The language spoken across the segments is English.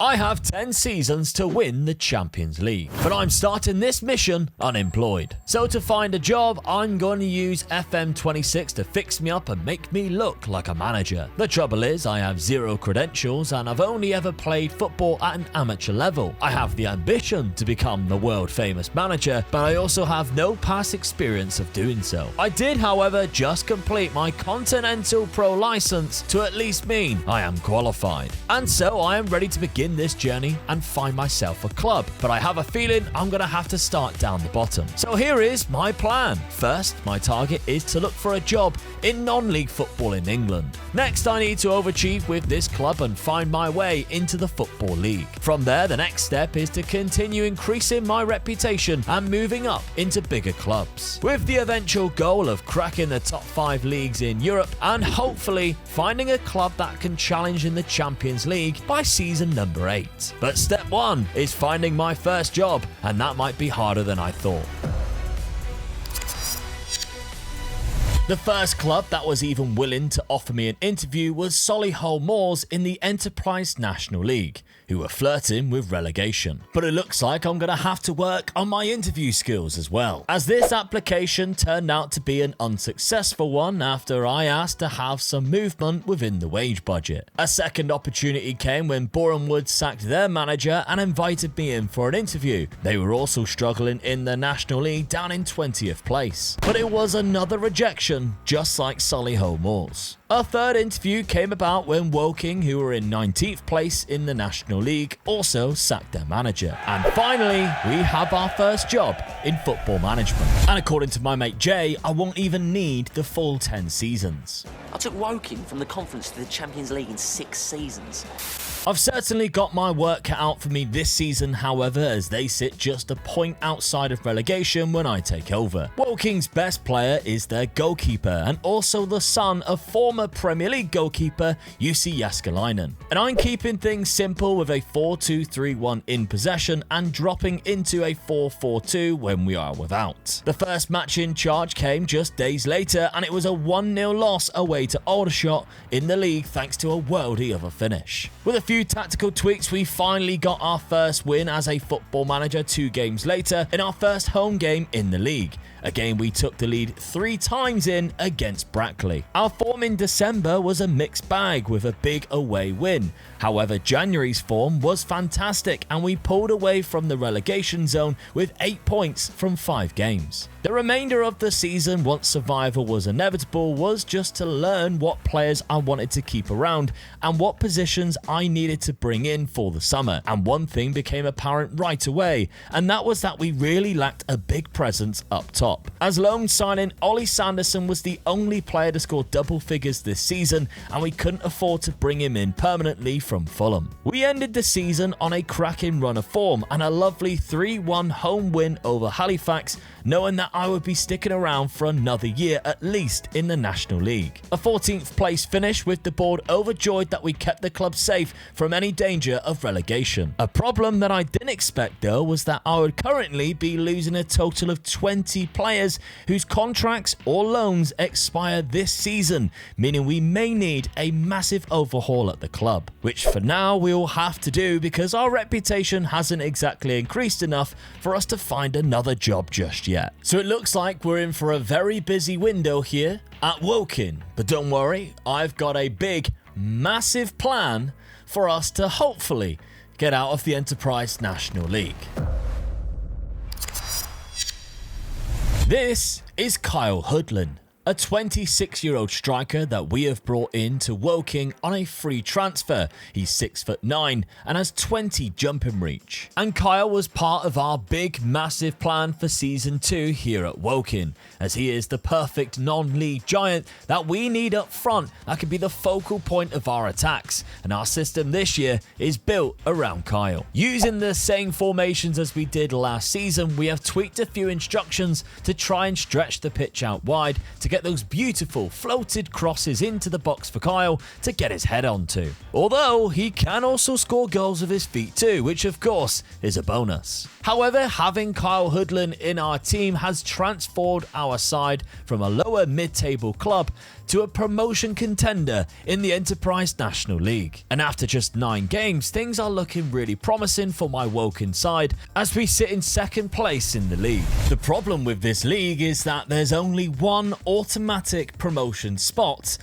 I have 10 seasons to win the Champions League, but I'm starting this mission unemployed. So to find a job, I'm going to use FM26 to fix me up and make me look like a manager. The trouble is, I have zero credentials and I've only ever played football at an amateur level. I have the ambition to become the world famous manager, but I also have no past experience of doing so. I did, however, just complete my Continental Pro license to at least mean I am qualified. And so I am ready to begin this journey and find myself a club, but I have a feeling I'm gonna have to start down the bottom. So here is my plan. First, my target is to look for a job in non-league football in England. Next, I need to overachieve with this club and find my way into the Football League. From there, the next step is to continue increasing my reputation and moving up into bigger clubs, with the eventual goal of cracking the top 5 leagues in Europe and hopefully finding a club that can challenge in the Champions League by season number 8. But step 1 is finding my first job, and that might be harder than I thought. The first club that was even willing to offer me an interview was Solihull Moors in the Enterprise National League, who were flirting with relegation. But it looks like I'm going to have to work on my interview skills as well, as this application turned out to be an unsuccessful one after I asked to have some movement within the wage budget. A second opportunity came when Boreham Wood sacked their manager and invited me in for an interview. They were also struggling in the National League, down in 20th place. But it was another rejection, just like Solihull Moors. A third interview came about when Woking, who were in 19th place in the National League, also sacked their manager. And finally, we have our first job in football management. And according to my mate Jay, I won't even need the full 10 seasons. I took Woking from the Conference to the Champions League in 6 seasons. I've certainly got my work cut out for me this season, however, as they sit just a point outside of relegation when I take over. Woking's best player is their goalkeeper and also the son of former Premier League goalkeeper Jussi Jääskeläinen. And I'm keeping things simple with a 4-2-3-1 in possession and dropping into a 4-4-2 when we are without. The first match in charge came just days later and it was a 1-0 loss away to Aldershot in the league thanks to a worldie of a finish. With a few tactical tweaks, we finally got our first win as a football manager 2 games later in our first home game in the league. A game we took the lead 3 times in against Brackley. Our form in December was a mixed bag with a big away win. However, January's form was fantastic and we pulled away from the relegation zone with 8 points from 5 games. The remainder of the season, once survival was inevitable, was just to learn what players I wanted to keep around and what positions I needed to bring in for the summer. And one thing became apparent right away, and that was that we really lacked a big presence up top. As loan signing, Ollie Sanderson was the only player to score double figures this season, and we couldn't afford to bring him in permanently from Fulham. We ended the season on a cracking run of form and a lovely 3-1 home win over Halifax, knowing that I would be sticking around for another year at least in the National League. A 14th place finish with the board overjoyed that we kept the club safe from any danger of relegation. A problem that I didn't expect though was that I would currently be losing a total of 20 players whose contracts or loans expire this season, meaning we may need a massive overhaul at the club, which for now we will have to do because our reputation hasn't exactly increased enough for us to find another job just yet. So it looks like we're in for a very busy window here at Woking, but don't worry, I've got a big, massive plan for us to hopefully get out of the Enterprise National League. This is Kyle Hoodlin, a 26-year-old striker that we have brought in to Woking on a free transfer. He's 6'9" and has 20 jumping reach. And Kyle was part of our big, massive plan for Season 2 here at Woking, as he is the perfect non-league giant that we need up front that can be the focal point of our attacks. And our system this year is built around Kyle. Using the same formations as we did last season, we have tweaked a few instructions to try and stretch the pitch out wide to get those beautiful floated crosses into the box for Kyle to get his head onto. Although he can also score goals with his feet too, which of course is a bonus. However, having Kyle Hoodlin in our team has transformed our side from a lower mid-table club to a promotion contender in the Enterprise National League. And after just 9 games, things are looking really promising for my Woking side as we sit in second place in the league. The problem with this league is that there's only one automatic promotion spot,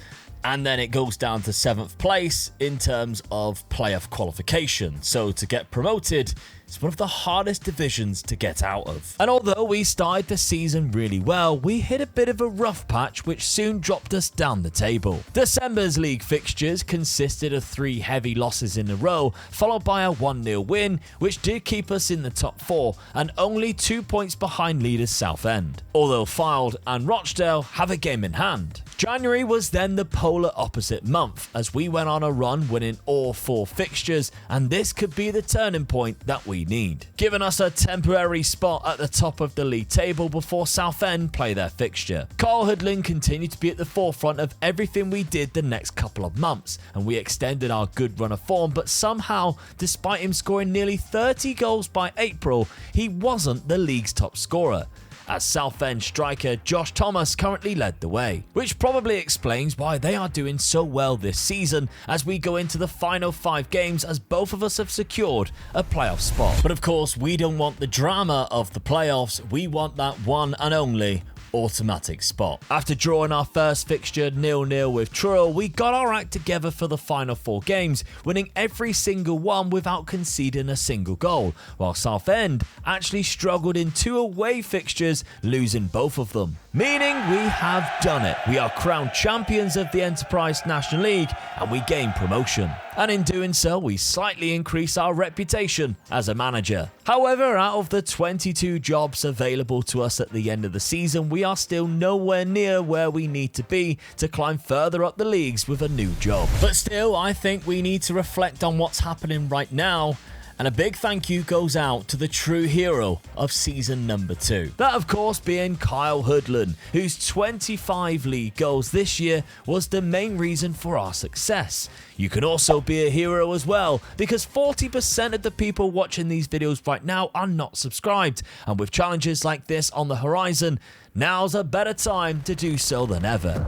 and then it goes down to 7th place in terms of playoff qualification. So to get promoted, it's one of the hardest divisions to get out of. And although we started the season really well, we hit a bit of a rough patch which soon dropped us down the table. December's league fixtures consisted of 3 heavy losses in a row, followed by a 1-0 win, which did keep us in the top 4 and only 2 points behind leaders Southend, although Fylde and Rochdale have a game in hand. January was then the polar opposite month as we went on a run winning all 4 fixtures, and this could be the turning point that we need, giving us a temporary spot at the top of the league table before Southend play their fixture. Carl Hoodlin continued to be at the forefront of everything we did the next couple of months, and we extended our good run of form, but somehow, despite him scoring nearly 30 goals by April, he wasn't the league's top scorer, as Southend striker Josh Thomas currently led the way, which probably explains why they are doing so well this season as we go into the final 5 games, as both of us have secured a playoff spot. But of course, we don't want the drama of the playoffs, we want that one and only automatic spot. After drawing our first fixture 0-0 with Truro, we got our act together for the final 4 games, winning every single one without conceding a single goal, while Southend actually struggled in 2 away fixtures, losing both of them. Meaning we have done it. We are crowned champions of the Enterprise National League and we gain promotion. And in doing so, we slightly increase our reputation as a manager. However, out of the 22 jobs available to us at the end of the season, we are still nowhere near where we need to be to climb further up the leagues with a new job. But still, I think we need to reflect on what's happening right now, and a big thank you goes out to the true hero of season number 2. That of course being Kyle Hoodlin, whose 25 league goals this year was the main reason for our success. You can also be a hero as well, because 40% of the people watching these videos right now are not subscribed, and with challenges like this on the horizon, now's a better time to do so than ever.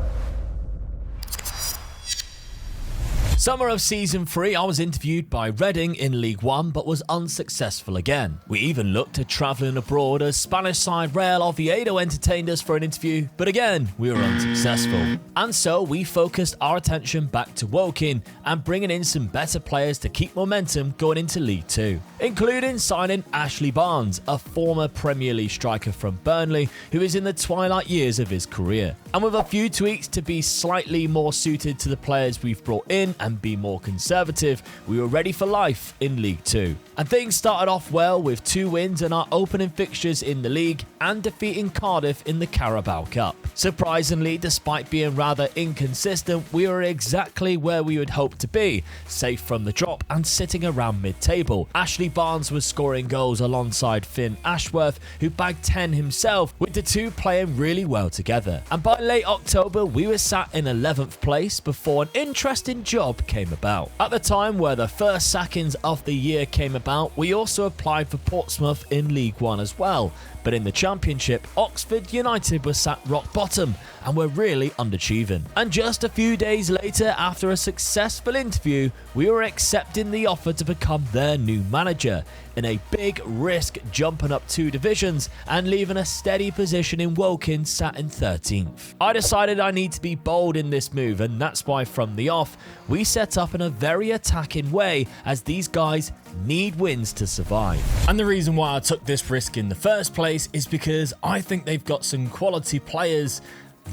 Summer of season 3, I was interviewed by Reading in League 1 but was unsuccessful again. We even looked at travelling abroad as Spanish side Real Oviedo entertained us for an interview, but again, we were unsuccessful. And so we focused our attention back to Woking and bringing in some better players to keep momentum going into League 2, including signing Ashley Barnes, a former Premier League striker from Burnley who is in the twilight years of his career. And with a few tweaks to be slightly more suited to the players we've brought in and be more conservative, we were ready for life in League 2. And things started off well with 2 wins in our opening fixtures in the league and defeating Cardiff in the Carabao Cup. Surprisingly, despite being rather inconsistent, we were exactly where we would hope to be, safe from the drop and sitting around mid-table. Ashley Barnes was scoring goals alongside Finn Ashworth, who bagged 10 himself, with the 2 playing really well together. And by late October, we were sat in 11th place before an interesting job came about. At the time where the first sackings of the year came about, we also applied for Portsmouth in League 1 as well, but in the Championship, Oxford United were sat rock bottom and were really underachieving. And just a few days later, after a successful interview, we were accepting the offer to become their new manager, in a big risk jumping up 2 divisions and leaving a steady position in Woking sat in 13th. I decided I need to be bold in this move, and that's why from the off, we set up in a very attacking way, as these guys need wins to survive. And the reason why I took this risk in the first place is because I think they've got some quality players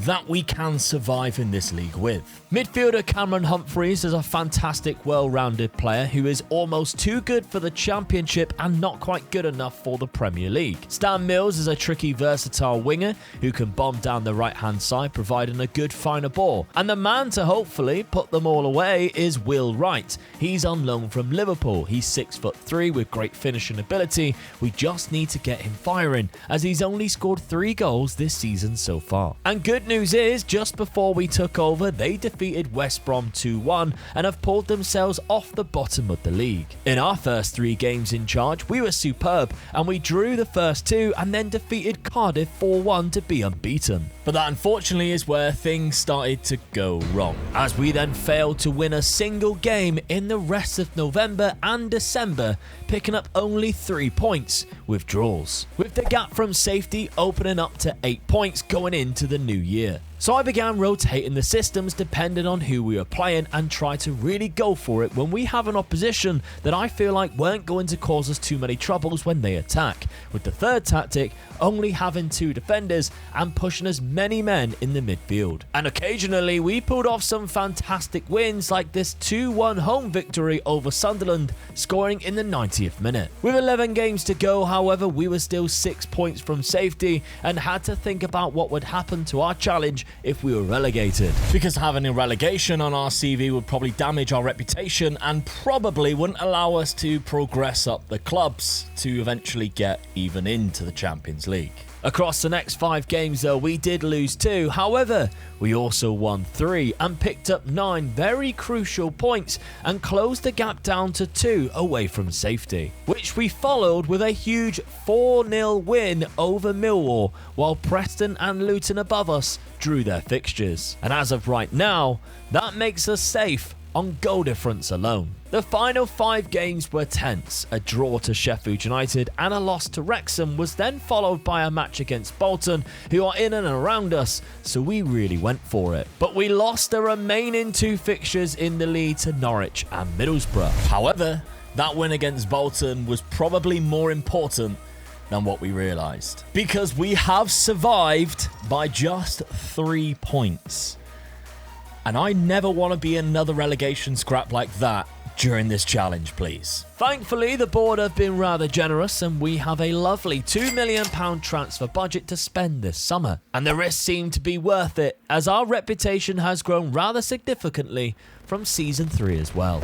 that we can survive in this league with. Midfielder Cameron Humphreys is a fantastic, well-rounded player who is almost too good for the Championship and not quite good enough for the Premier League. Stan Mills is a tricky, versatile winger who can bomb down the right-hand side, providing a good final ball. And the man to hopefully put them all away is Will Wright. He's on loan from Liverpool. He's 6'3" with great finishing ability. We just need to get him firing, as he's only scored 3 goals this season so far. And good good news is, just before we took over, they defeated West Brom 2-1 and have pulled themselves off the bottom of the league. In our first 3 games in charge, we were superb and we drew the first 2 and then defeated Cardiff 4-1 to be unbeaten. But that unfortunately is where things started to go wrong, as we then failed to win a single game in the rest of November and December, picking up only 3 points with draws, with the gap from safety opening up to 8 points going into the new year. So I began rotating the systems depending on who we were playing and tried to really go for it when we have an opposition that I feel like weren't going to cause us too many troubles when they attack, with the third tactic only having 2 defenders and pushing as many men in the midfield. And occasionally we pulled off some fantastic wins like this 2-1 home victory over Sunderland, scoring in the 90th minute. With 11 games to go, however, we were still 6 points from safety and had to think about what would happen to our challenge if we were relegated, because having a relegation on our CV would probably damage our reputation and probably wouldn't allow us to progress up the clubs to eventually get even into the Champions League. Across the next 5 games though, we did lose 2, however, we also won 3 and picked up 9 very crucial points and closed the gap down to 2 away from safety, which we followed with a huge 4-0 win over Millwall, while Preston and Luton above us drew their fixtures. And as of right now, that makes us safe on goal difference alone. The final 5 games were tense. A draw to Sheffield United and a loss to Wrexham was then followed by a match against Bolton, who are in and around us, so we really went for it. But we lost the remaining 2 fixtures in the league to Norwich and Middlesbrough. However, that win against Bolton was probably more important than what we realised, because we have survived by just 3 points. And I never want to be another relegation scrap like that during this challenge, please. Thankfully, the board have been rather generous and we have a lovely £2 million transfer budget to spend this summer. And the risks seem to be worth it, as our reputation has grown rather significantly from Season 3 as well.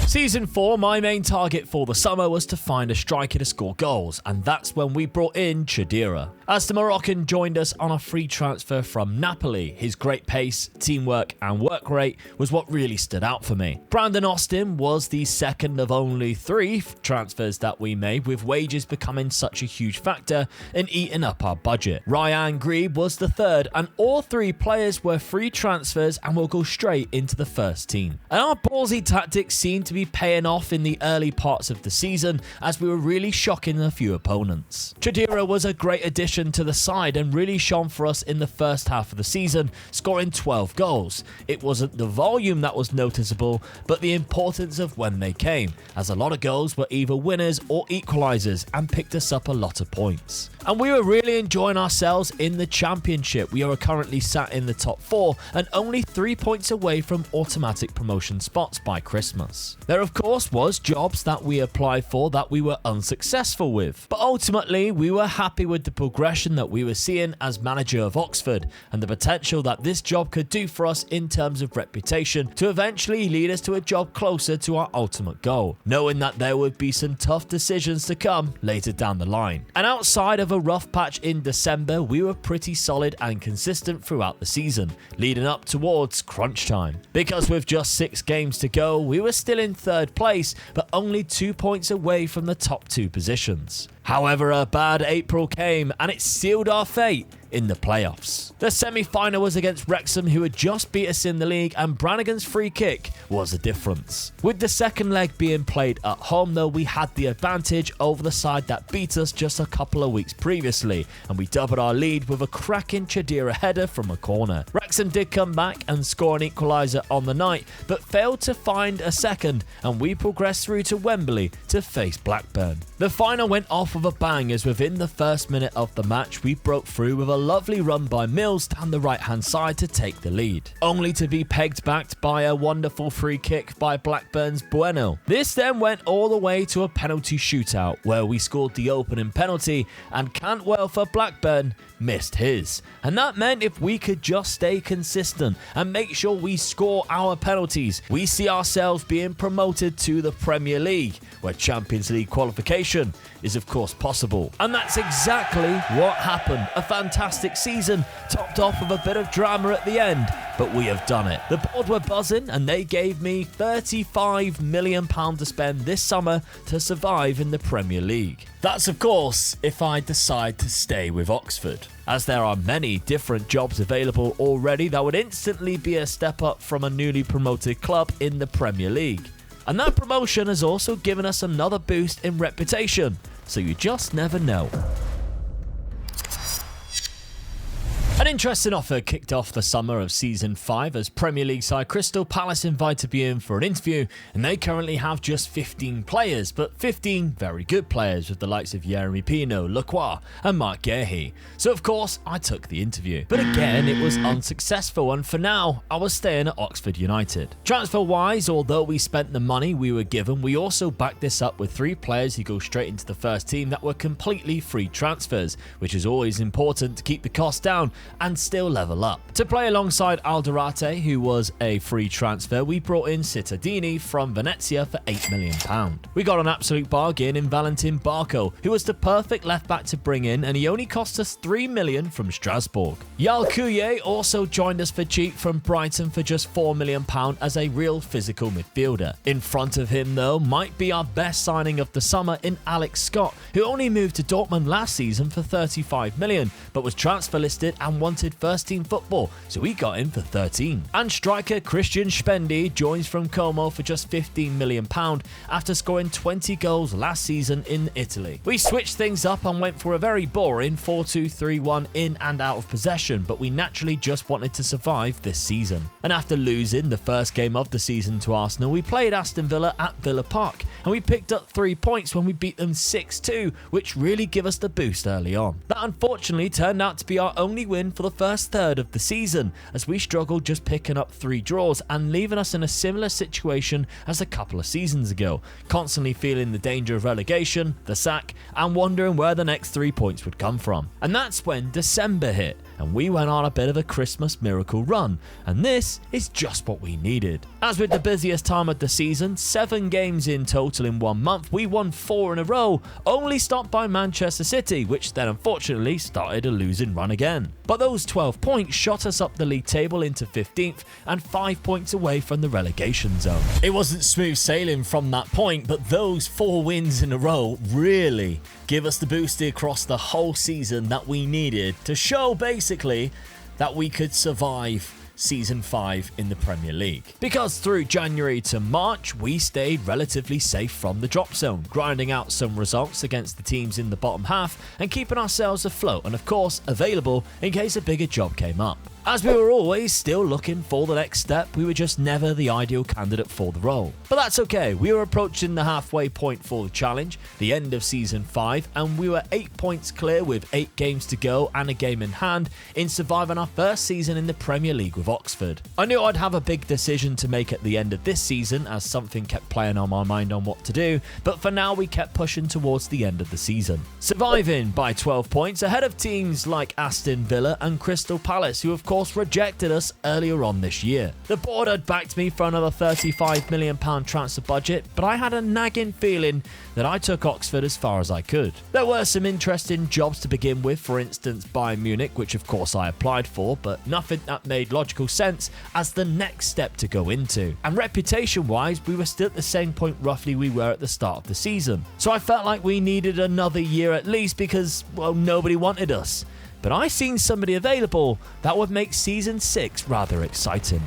Season 4, my main target for the summer was to find a striker to score goals, and that's when we brought in Chadira, as the Moroccan joined us on a free transfer from Napoli. His great pace, teamwork and work rate was what really stood out for me. Brandon Austin was the second of only 3 transfers that we made, with wages becoming such a huge factor in eating up our budget. Ryan Grebe was the third, and all 3 players were free transfers and will go straight into the first team. And our ballsy tactics seemed to be paying off in the early parts of the season, as we were really shocking a few opponents. Chadira was a great addition to the side and really shone for us in the first half of the season, scoring 12 goals. It wasn't the volume that was noticeable, but the importance of when they came, as a lot of goals were either winners or equalisers and picked us up a lot of points. And we were really enjoying ourselves in the Championship. We are currently sat in the top 4 and only 3 points away from automatic promotion spots by Christmas. There of course was jobs that we applied for that we were unsuccessful with, but ultimately we were happy with the progression that we were seeing as manager of Oxford and the potential that this job could do for us in terms of reputation to eventually lead us to a job closer to our ultimate goal, knowing that there would be some tough decisions to come later down the line. And outside of a rough patch in December, we were pretty solid and consistent throughout the season, leading up towards crunch time. Because with just 6 games to go, we were still in 3rd place, but only 2 points away from the top 2 positions. However, a bad April came and it sealed our fate in the playoffs. The semi-final was against Wrexham, who had just beat us in the league, and Brannigan's free kick was the difference. With the second leg being played at home though, we had the advantage over the side that beat us just a couple of weeks previously, and we doubled our lead with a cracking Chadira header from a corner. Wrexham did come back and score an equaliser on the night, but failed to find a second, and we progressed through to Wembley to face Blackburn. The final went off with a bang, as within the first minute of the match we broke through with a lovely run by Mills down the right hand side to take the lead, only to be pegged back by a wonderful free kick by Blackburn's Bueno. This then went all the way to a penalty shootout, where we scored the opening penalty and Cantwell for Blackburn missed his, and that meant if we could just stay consistent and make sure we score our penalties, we see ourselves being promoted to the Premier League, where Champions League qualification is of course course possible. And that's exactly what happened. A fantastic season, topped off with a bit of drama at the end, but we have done it. The board were buzzing and they gave me £35 million to spend this summer to survive in the Premier League. That's of course if I decide to stay with Oxford, as there are many different jobs available already that would instantly be a step up from a newly promoted club in the Premier League. And that promotion has also given us another boost in reputation, so you just never know. An interesting offer kicked off the summer of Season 5 as Premier League side Crystal Palace invited me in for an interview, and they currently have just 15 players, but 15 very good players with the likes of Yeremy Pino, Lacroix and Mark Guehi. So of course I took the interview, but again it was unsuccessful, and for now I was staying at Oxford United. Transfer wise, although we spent the money we were given, we also backed this up with 3 players who go straight into the first team that were completely free transfers, which is always important to keep the cost down and still level up. To play alongside Alderate, who was a free transfer, we brought in Cittadini from Venezia for £8 million. We got an absolute bargain in Valentin Barco, who was the perfect left back to bring in, and he only cost us £3 million from Strasbourg. Yal Kouye also joined us for cheap from Brighton for just £4 million as a real physical midfielder. In front of him though might be our best signing of the summer in Alex Scott, who only moved to Dortmund last season for £35 million, but was transfer listed and wanted first team football, so we got him for 13. And striker Christian Spendi joins from Como for just £15 million after scoring 20 goals last season in Italy. We switched things up and went for a very boring 4-2-3-1 in and out of possession, but we naturally just wanted to survive this season. And after losing the first game of the season to Arsenal, we played Aston Villa at Villa Park, and we picked up 3 points when we beat them 6-2, which really gave us the boost early on. That unfortunately turned out to be our only win for the first third of the season, as we struggled just picking up 3 draws and leaving us in a similar situation as a couple of seasons ago, constantly feeling the danger of relegation, the sack, and wondering where the next 3 points would come from. And that's when December hit, and we went on a bit of a Christmas miracle run, and this is just what we needed. As with the busiest time of the season, 7 games in total in 1 month, we won 4 in a row, only stopped by Manchester City, which then unfortunately started a losing run again. But those 12 points shot us up the league table into 15th and 5 points away from the relegation zone. It wasn't smooth sailing from that point, but those 4 wins in a row really give us the boost across the whole season that we needed to show basically that we could survive Season 5 in the Premier League. Because through January to March, we stayed relatively safe from the drop zone, grinding out some results against the teams in the bottom half and keeping ourselves afloat and of course available in case a bigger job came up. As we were always still looking for the next step, we were just never the ideal candidate for the role. But that's okay, we were approaching the halfway point for the challenge, the end of Season 5, and we were 8 points clear with 8 games to go and a game in hand in surviving our first season in the Premier League with Oxford. I knew I'd have a big decision to make at the end of this season, as something kept playing on my mind on what to do, but for now we kept pushing towards the end of the season. Surviving by 12 points ahead of teams like Aston Villa and Crystal Palace, who of course rejected us earlier on this year. The board had backed me for another £35 million transfer budget, but I had a nagging feeling that I took Oxford as far as I could. There were some interesting jobs to begin with, for instance Bayern Munich, which of course I applied for, but nothing that made logical sense as the next step to go into. And reputation wise, we were still at the same point roughly we were at the start of the season. So I felt like we needed another year at least because, well, nobody wanted us. But I seen somebody available that would make Season 6 rather exciting.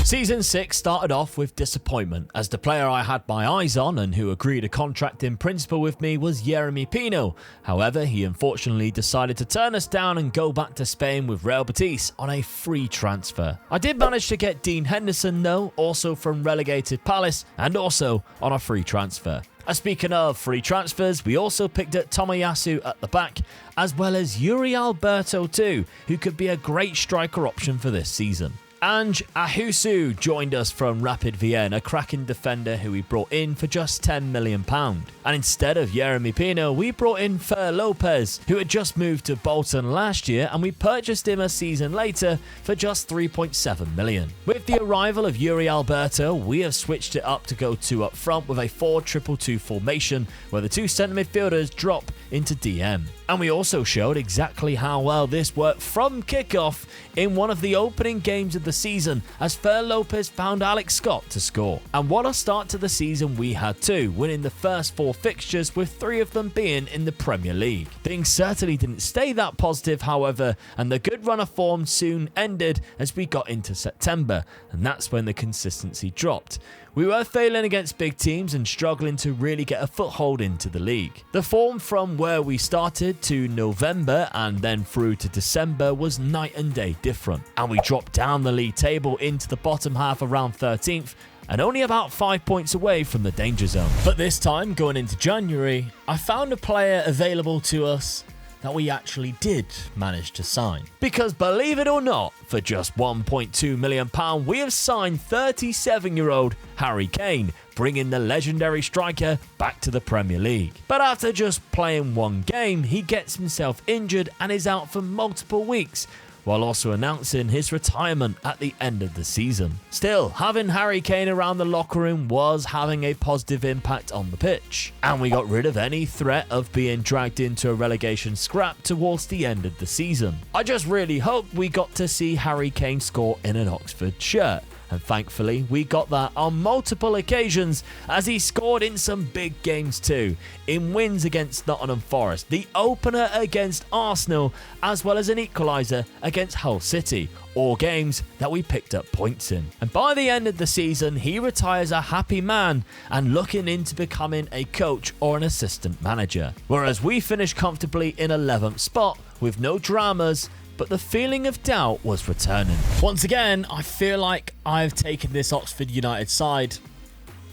Season 6 started off with disappointment, as the player I had my eyes on and who agreed a contract in principle with me was Yeremy Pino. However, he unfortunately decided to turn us down and go back to Spain with Real Betis on a free transfer. I did manage to get Dean Henderson though, also from relegated Palace, and also on a free transfer. Speaking of free transfers, we also picked up Tomoyasu at the back, as well as Yuri Alberto too, who could be a great striker option for this season. Ange Ahusu joined us from Rapid Vienna, a cracking defender who we brought in for just £10 million. And instead of Yeremy Pino, we brought in Fer Lopez, who had just moved to Bolton last year, and we purchased him a season later for just £3.7 million. With the arrival of Yuri Alberto, we have switched it up to go 2 up front with a 4-2-2-2 formation, where the 2 centre midfielders drop into DM. And we also showed exactly how well this worked from kickoff in one of the opening games of the season, as Fer Lopez found Alex Scott to score. And what a start to the season we had too, winning the first 4 fixtures, with 3 of them being in the Premier League. Things certainly didn't stay that positive, however, and the good run of form soon ended as we got into September, and that's when the consistency dropped. We were failing against big teams and struggling to really get a foothold into the league. The form from where we started to November and then through to December was night and day different, and we dropped down the league table into the bottom half around 13th and only about 5 points away from the danger zone. But this time, going into January, I found a player available to us that we actually did manage to sign. Because believe it or not, for just £1.2 million, we have signed 37-year-old Harry Kane, bringing the legendary striker back to the Premier League. But after just playing 1 game, he gets himself injured and is out for multiple weeks, while also announcing his retirement at the end of the season. Still, having Harry Kane around the locker room was having a positive impact on the pitch, and we got rid of any threat of being dragged into a relegation scrap towards the end of the season. I just really hoped we got to see Harry Kane score in an Oxford shirt, and thankfully we got that on multiple occasions, as he scored in some big games too, in wins against Nottingham Forest, the opener against Arsenal, as well as an equaliser against Hull City, all games that we picked up points in. And by the end of the season, he retires a happy man and looking into becoming a coach or an assistant manager, whereas we finished comfortably in 11th spot with no dramas, but the feeling of doubt was returning. Once again, I feel like I've taken this Oxford United side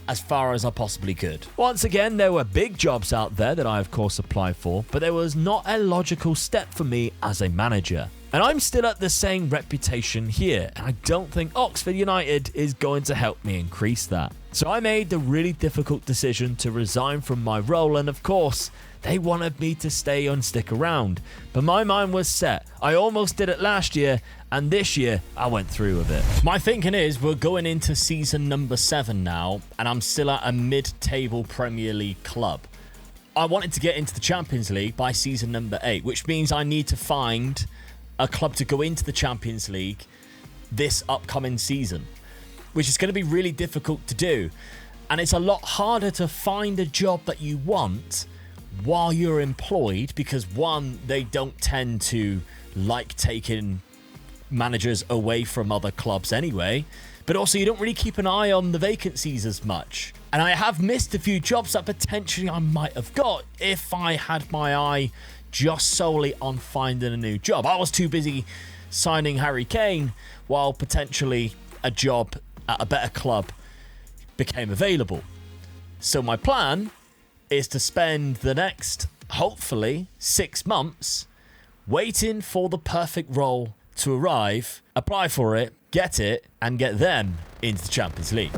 as far as I possibly could. Once again, there were big jobs out there that I of course applied for, but there was not a logical step for me as a manager. And I'm still at the same reputation here, and I don't think Oxford United is going to help me increase that. So I made the really difficult decision to resign from my role, and of course, they wanted me to stay and stick around. But my mind was set. I almost did it last year, and this year I went through with it. My thinking is we're going into season number 7 now, and I'm still at a mid-table Premier League club. I wanted to get into the Champions League by season number 8, which means I need to find a club to go into the Champions League this upcoming season, which is going to be really difficult to do. And it's a lot harder to find a job that you want while you're employed, because one, they don't tend to like taking managers away from other clubs anyway, but also you don't really keep an eye on the vacancies as much. And I have missed a few jobs that potentially I might have got if I had my eye just solely on finding a new job. I was too busy signing Harry Kane while potentially a job at a better club became available. So my plan is to spend the next, hopefully, 6 months waiting for the perfect role to arrive, apply for it, and get them into the Champions League.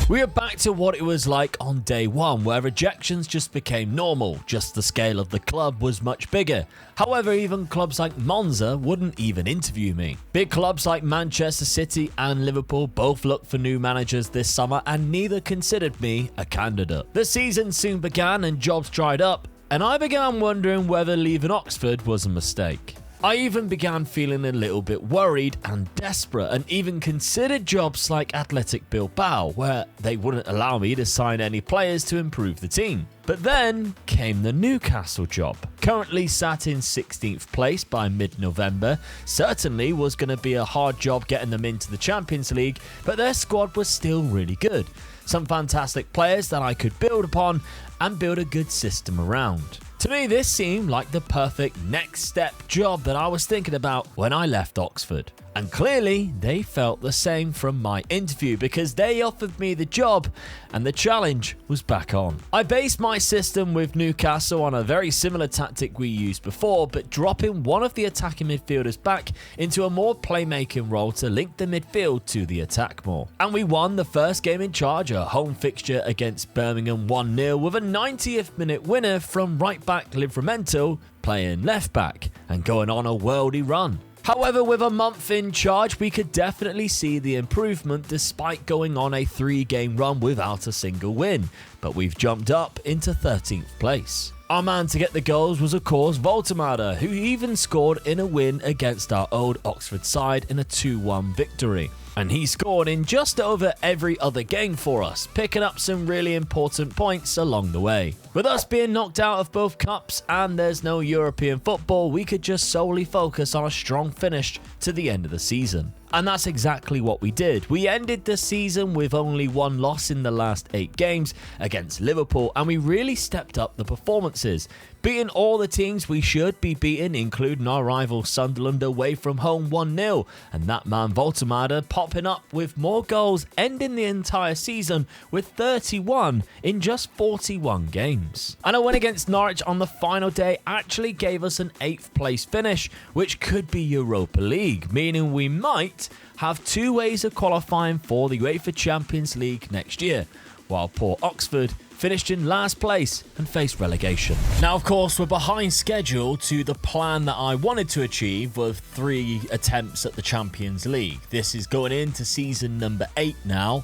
We are back to what it was like on day 1, where rejections just became normal, just the scale of the club was much bigger. However, even clubs like Monza wouldn't even interview me. Big clubs like Manchester City and Liverpool both looked for new managers this summer, and neither considered me a candidate. The season soon began and jobs dried up, and I began wondering whether leaving Oxford was a mistake. I even began feeling a little bit worried and desperate, and even considered jobs like Athletic Bilbao, where they wouldn't allow me to sign any players to improve the team. But then came the Newcastle job. Currently sat in 16th place by mid-November, certainly was going to be a hard job getting them into the Champions League, but their squad was still really good. Some fantastic players that I could build upon and build a good system around. To me, this seemed like the perfect next step job that I was thinking about when I left Oxford. And clearly, they felt the same from my interview because they offered me the job and the challenge was back on. I based my system with Newcastle on a very similar tactic we used before, but dropping one of the attacking midfielders back into a more playmaking role to link the midfield to the attack more. And we won the first game in charge, a home fixture against Birmingham 1-0 with a 90th minute winner from right back Livramento playing left back and going on a worldy run. However, with a month in charge, we could definitely see the improvement despite going on a 3-game run without a single win, but we've jumped up into 13th place. Our man to get the goals was of course Voltemade, who even scored in a win against our old Oxford side in a 2-1 victory. And he scored in just over every other game for us, picking up some really important points along the way. With us being knocked out of both cups and there's no European football, we could just solely focus on a strong finish to the end of the season. And that's exactly what we did. We ended the season with only one loss in the last 8 games against Liverpool, and we really stepped up the performances, beating all the teams we should be beating, including our rival Sunderland away from home 1-0, and that man Voltemade popping up with more goals, ending the entire season with 31 in just 41 games. And a win against Norwich on the final day actually gave us an 8th place finish, which could be Europa League, meaning we might have 2 ways of qualifying for the UEFA Champions League next year, while poor Oxford finished in last place and faced relegation. Now, of course, we're behind schedule to the plan that I wanted to achieve with 3 attempts at the Champions League. This is going into season number 8 now,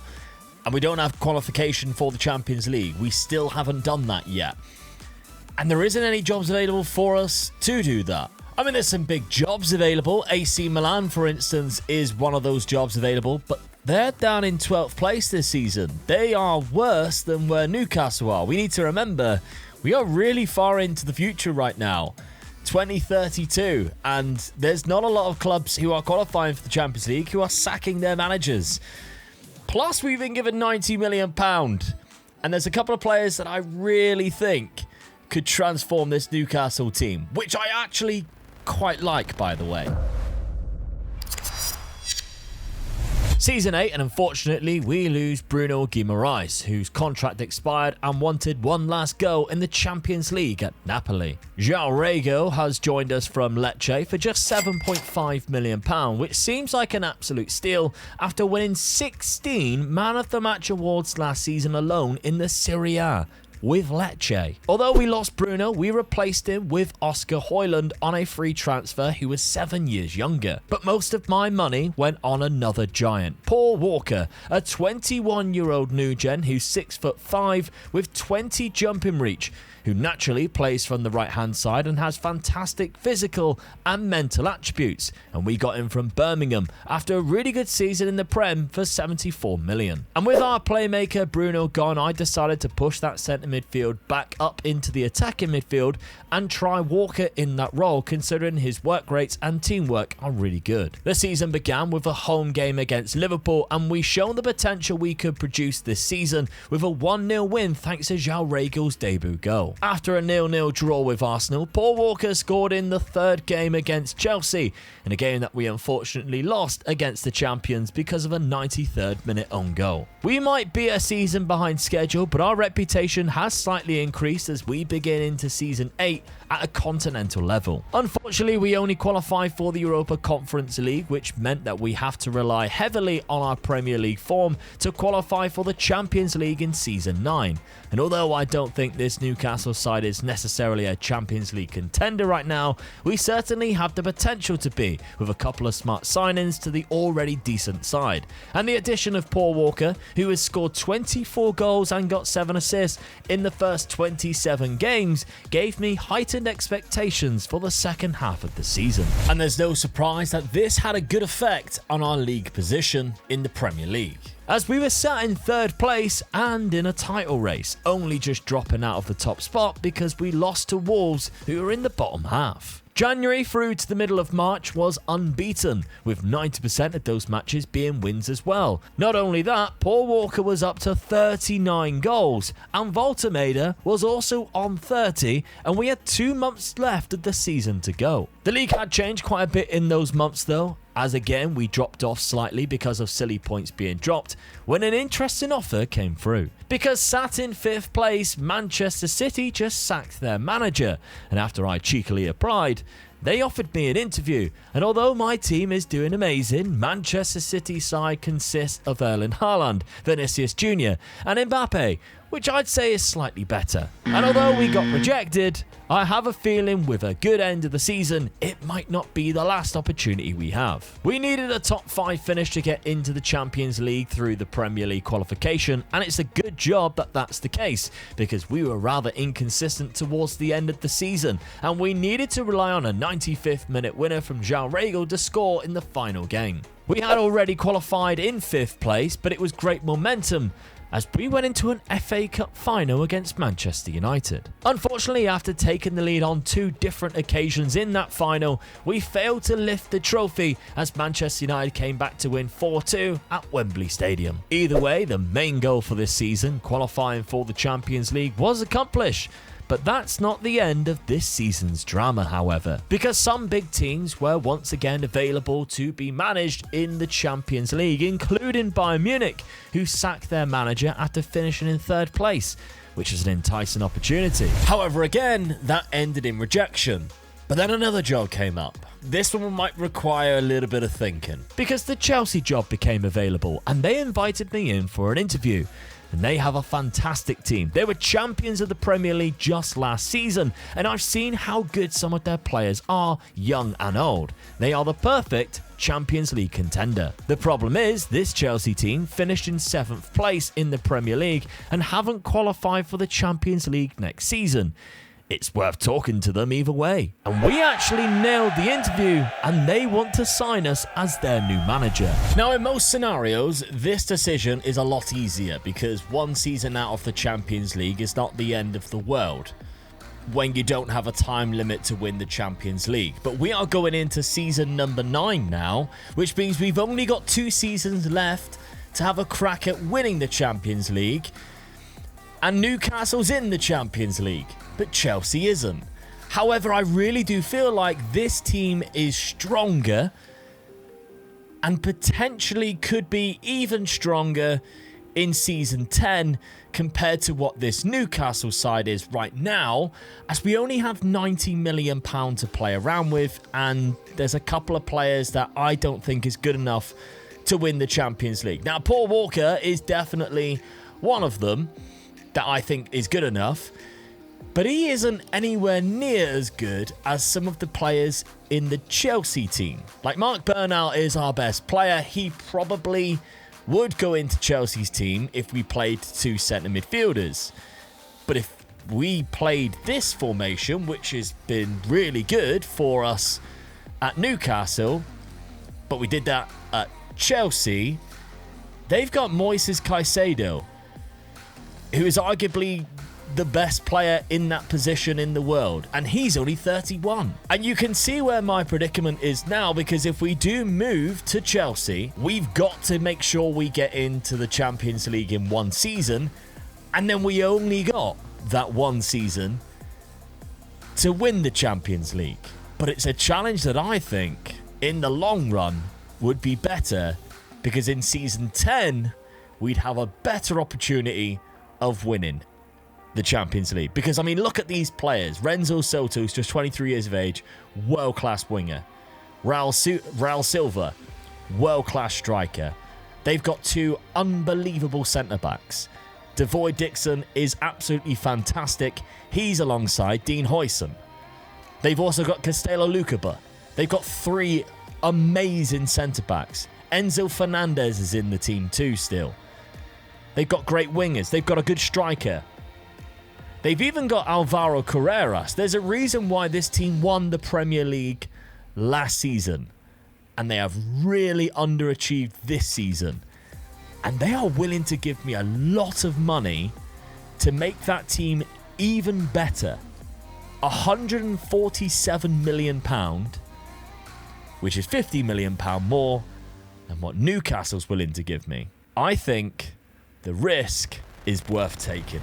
and we don't have qualification for the Champions League. We still haven't done that yet. And there isn't any jobs available for us to do that. I mean, there's some big jobs available. AC Milan, for instance, is one of those jobs available, but they're down in 12th place this season. They are worse than where Newcastle are. We need to remember, we are really far into the future right now. 2032, and there's not a lot of clubs who are qualifying for the Champions League who are sacking their managers. Plus, we've been given £90 million, and there's a couple of players that I really think could transform this Newcastle team, which I actually quite like, by the way. Season 8, and unfortunately we lose Bruno Guimaraes, whose contract expired and wanted one last go in the Champions League at Napoli. João Rego has joined us from Lecce for just £7.5 million, which seems like an absolute steal after winning 16 Man of the Match awards last season alone in the Serie A with Lecce. Although we lost Bruno, we replaced him with Oscar Højlund on a free transfer who was 7 years younger. But most of my money went on another giant, Paul Walker, a 21-year-old new gen who's 6'5" with 20 jumping reach, who naturally plays from the right-hand side and has fantastic physical and mental attributes. And we got him from Birmingham after a really good season in the Prem for £74 million. And with our playmaker Bruno gone, I decided to push that centre midfield back up into the attacking midfield and try Walker in that role, considering his work rates and teamwork are really good. The season began with a home game against Liverpool, and we shown the potential we could produce this season with a 1-0 win thanks to João Rego's debut goal. After a 0-0 draw with Arsenal, Paul Walker scored in the 3rd game against Chelsea, in a game that we unfortunately lost against the champions because of a 93rd minute own goal. We might be a season behind schedule, but our reputation has slightly increased as we begin into season 8 at a continental level. Unfortunately, we only qualify for the Europa Conference League, which meant that we have to rely heavily on our Premier League form to qualify for the Champions League in season 9. And although I don't think this Newcastle side is necessarily a Champions League contender right now, we certainly have the potential to be, with a couple of smart signings to the already decent side. And the addition of Paul Walker, who has scored 24 goals and got 7 assists in the first 27 games, gave me heightened expectations for the second half of the season. And there's no surprise that this had a good effect on our league position in the Premier League, as we were sat in 3rd place and in a title race, only just dropping out of the top spot because we lost to Wolves, who were in the bottom half. January through to the middle of March was unbeaten, with 90% of those matches being wins as well. Not only that, Paul Walker was up to 39 goals, and Voltemade was also on 30, and we had 2 months left of the season to go. The league had changed quite a bit in those months though, as again we dropped off slightly because of silly points being dropped when an interesting offer came through. Because sat in 5th place, Manchester City just sacked their manager, and after I cheekily applied, they offered me an interview, and although my team is doing amazing, Manchester City's side consists of Erling Haaland, Vinicius Jr. and Mbappe, which I'd say is slightly better. And although we got rejected, I have a feeling with a good end of the season, it might not be the last opportunity we have. We needed a top 5 finish to get into the Champions League through the Premier League qualification, and it's a good job that that's the case, because we were rather inconsistent towards the end of the season, and we needed to rely on a 95th minute winner from João Regal to score in the final game. We had already qualified in 5th place, but it was great momentum, as we went into an FA Cup final against Manchester United. Unfortunately, after taking the lead on 2 different occasions in that final, we failed to lift the trophy as Manchester United came back to win 4-2 at Wembley Stadium. Either way, the main goal for this season, qualifying for the Champions League, was accomplished. But that's not the end of this season's drama, however, because some big teams were once again available to be managed in the Champions League, including Bayern Munich, who sacked their manager after finishing in 3rd place, which is an enticing opportunity. However, again, that ended in rejection. But then another job came up. This one might require a little bit of thinking, because the Chelsea job became available and they invited me in for an interview. And they have a fantastic team. They were champions of the Premier League just last season, and I've seen how good some of their players are, young and old. They are the perfect Champions League contender. The problem is, this Chelsea team finished in 7th place in the Premier League and haven't qualified for the Champions League next season. It's worth talking to them either way. And we actually nailed the interview, and they want to sign us as their new manager. Now, in most scenarios, this decision is a lot easier because one season out of the Champions League is not the end of the world when you don't have a time limit to win the Champions League. But we are going into season number 9 now, which means we've only got 2 seasons left to have a crack at winning the Champions League. And Newcastle's in the Champions League, but Chelsea isn't. However, I really do feel like this team is stronger and potentially could be even stronger in Season 10 compared to what this Newcastle side is right now, as we only have £90 million to play around with, and there's a couple of players that I don't think is good enough to win the Champions League. Now, Paul Walker is definitely one of them that I think is good enough, but he isn't anywhere near as good as some of the players in the Chelsea team. Like Mark Bernal is our best player. He probably would go into Chelsea's team if we played 2 centre midfielders. But if we played this formation, which has been really good for us at Newcastle, but we did that at Chelsea, they've got Moises Caicedo, who is arguably the best player in that position in the world, and he's only 31. And you can see where my predicament is now, because if we do move to Chelsea, we've got to make sure we get into the Champions League in 1 season, and then we only got that 1 season to win the Champions League. But it's a challenge that I think, in the long run, would be better, because in Season 10, we'd have a better opportunity of winning the Champions League. Because, I mean, look at these players. Renzo Soto's just 23 years of age, world-class winger. Raul Silva, world-class striker. They've got 2 unbelievable centre-backs. Devoy Dixon is absolutely fantastic. He's alongside Dean Huijsen. They've also got Castello Lucaba. They've got 3 amazing centre-backs. Enzo Fernandez is in the team too still. They've got great wingers. They've got a good striker. They've even got Alvaro Carreras. There's a reason why this team won the Premier League last season, and they have really underachieved this season. And they are willing to give me a lot of money to make that team even better. £147 million, which is £50 million more than what Newcastle's willing to give me. I think the risk is worth taking.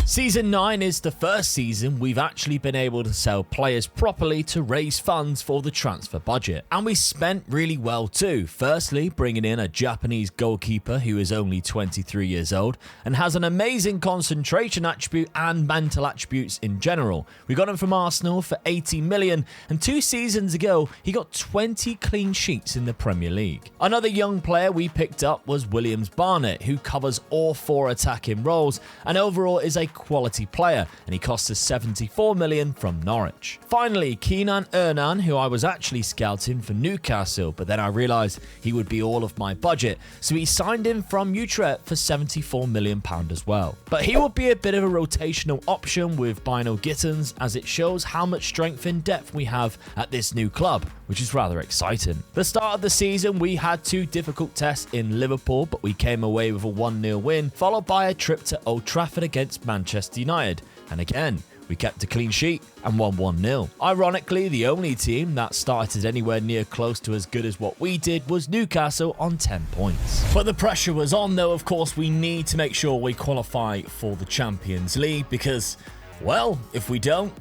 Season 9 is the first season we've actually been able to sell players properly to raise funds for the transfer budget. And we spent really well too. Firstly, bringing in a Japanese goalkeeper who is only 23 years old and has an amazing concentration attribute and mental attributes in general. We got him from Arsenal for 80 million, and 2 seasons ago he got 20 clean sheets in the Premier League. Another young player we picked up was Williams Barnett, who covers all 4 attacking roles and overall is a quality player, and he cost us 74 million from Norwich. Finally, Kane, who I was actually scouting for Newcastle, but then I realised he would be all of my budget, so he signed him from Utrecht for 74 million pound as well. But he will be a bit of a rotational option with Bino Gittins, as it shows how much strength and depth we have at this new club, which is rather exciting. The start of the season we had 2 difficult tests in Liverpool, but we came away with a 1-0 win, followed by a trip to Old Trafford against Manchester United, and again we kept a clean sheet and won 1-0. Ironically, the only team that started anywhere near close to as good as what we did was Newcastle on 10 points. But the pressure was on though. Of course, we need to make sure we qualify for the Champions League because, well, if we don't,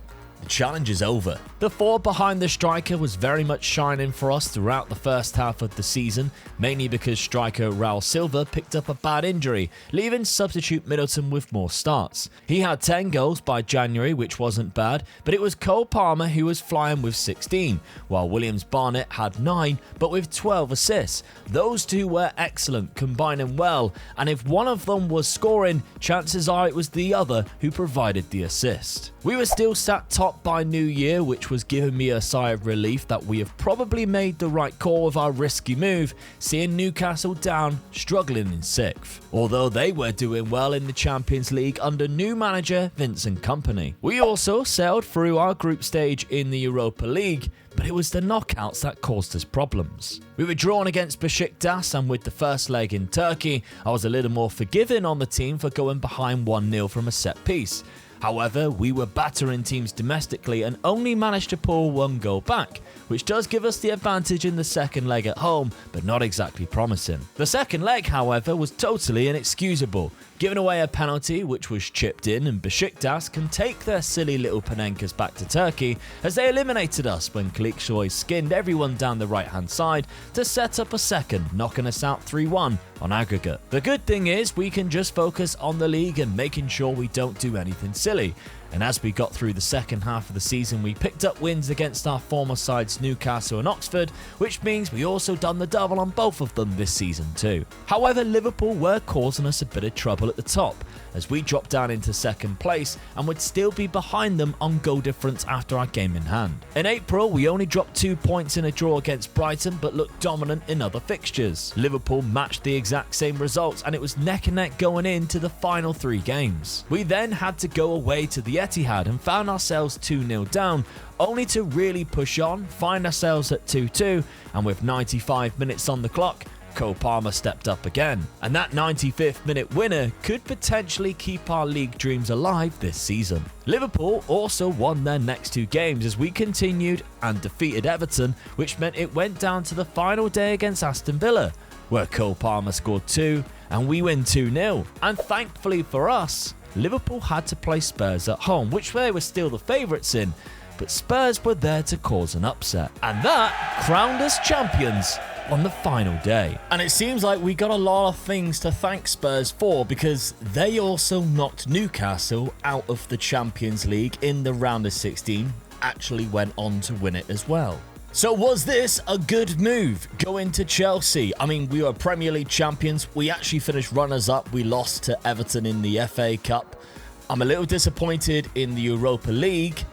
the challenge is over. The 4 behind the striker was very much shining for us throughout the first half of the season, mainly because striker Raul Silva picked up a bad injury, leaving substitute Middleton with more starts. He had 10 goals by January, which wasn't bad, but it was Cole Palmer who was flying with 16, while Williams Barnett had 9, but with 12 assists. Those 2 were excellent, combining well, and if one of them was scoring, chances are it was the other who provided the assist. We were still sat top by New Year, which was giving me a sigh of relief that we have probably made the right call with our risky move, seeing Newcastle down, struggling in 6th. Although they were doing well in the Champions League under new manager Vincent Kompany. We also sailed through our group stage in the Europa League, but it was the knockouts that caused us problems. We were drawn against Besiktas, and with the first leg in Turkey, I was a little more forgiving on the team for going behind 1-0 from a set piece. However, we were battering teams domestically and only managed to pull 1 goal back, which does give us the advantage in the second leg at home, but not exactly promising. The second leg, however, was totally inexcusable, giving away a penalty which was chipped in, and Besiktas can take their silly little Panenkas back to Turkey as they eliminated us when Kılıçsoy skinned everyone down the right hand side to set up a second, knocking us out 3-1 on aggregate. The good thing is we can just focus on the league and making sure we don't do anything silly. And as we got through the second half of the season, we picked up wins against our former sides Newcastle and Oxford, which means we also done the double on both of them this season too. However, Liverpool were causing us a bit of trouble at the top, as we dropped down into 2nd place and would still be behind them on goal difference after our game in hand. In April, we only dropped 2 points in a draw against Brighton, but looked dominant in other fixtures. Liverpool matched the exact same results, and it was neck and neck going into the final 3 games. We then had to go away to the Etihad and found ourselves 2-0 down, only to really push on, find ourselves at 2-2, and with 95 minutes on the clock, Cole Palmer stepped up again, and that 95th minute winner could potentially keep our league dreams alive this season. Liverpool also won their next 2 games as we continued and defeated Everton, which meant it went down to the final day against Aston Villa, where Cole Palmer scored 2 and we win 2-0. And thankfully for us, Liverpool had to play Spurs at home, which they were still the favourites in, but Spurs were there to cause an upset, and that crowned us champions on the final day. And it seems like we got a lot of things to thank Spurs for, because they also knocked Newcastle out of the Champions League in the round of 16, actually went on to win it as well. So was this a good move, going to Chelsea? I mean, we were Premier League champions, we actually finished runners-up, we lost to Everton in the FA Cup. I'm a little disappointed in the Europa League,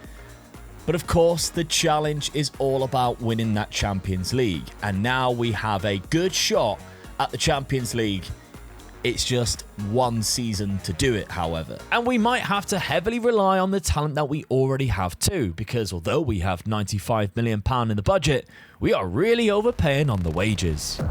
but of course the challenge is all about winning that Champions League, and now we have a good shot at the Champions League. It's just 1 season to do it, however. And we might have to heavily rely on the talent that we already have too, because although we have £95 million in the budget, we are really overpaying on the wages.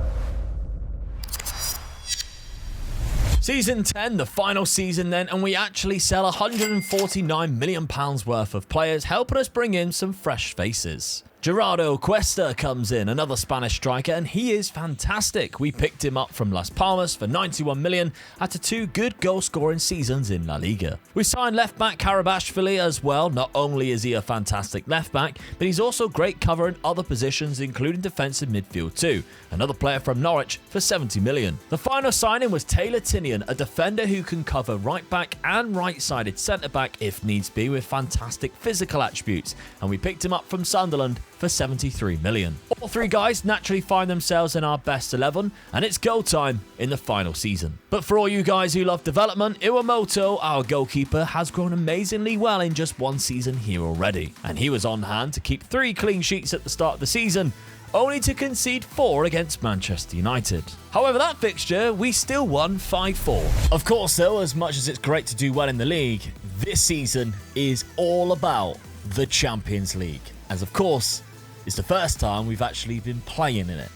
Season 10, the final season then, and we actually sell £149 million worth of players, helping us bring in some fresh faces. Gerardo Cuesta comes in, another Spanish striker, and he is fantastic. We picked him up from Las Palmas for 91 million after 2 good goal-scoring seasons in La Liga. We signed left-back Karabashvili as well. Not only is he a fantastic left-back, but he's also great cover in other positions, including defensive midfield too. Another player from Norwich for 70 million. The final signing was Taylor Tinian, a defender who can cover right-back and right-sided centre-back if needs be, with fantastic physical attributes, and we picked him up from Sunderland for 73 million. All 3 guys naturally find themselves in our best 11, and it's go time in the final season. But for all you guys who love development, Iwamoto, our goalkeeper, has grown amazingly well in just 1 season here already, and he was on hand to keep 3 clean sheets at the start of the season, only to concede 4 against Manchester United. However, that fixture, we still won 5-4. Of course though, as much as it's great to do well in the league, this season is all about the Champions League, as of course, it's the first time we've actually been playing in it.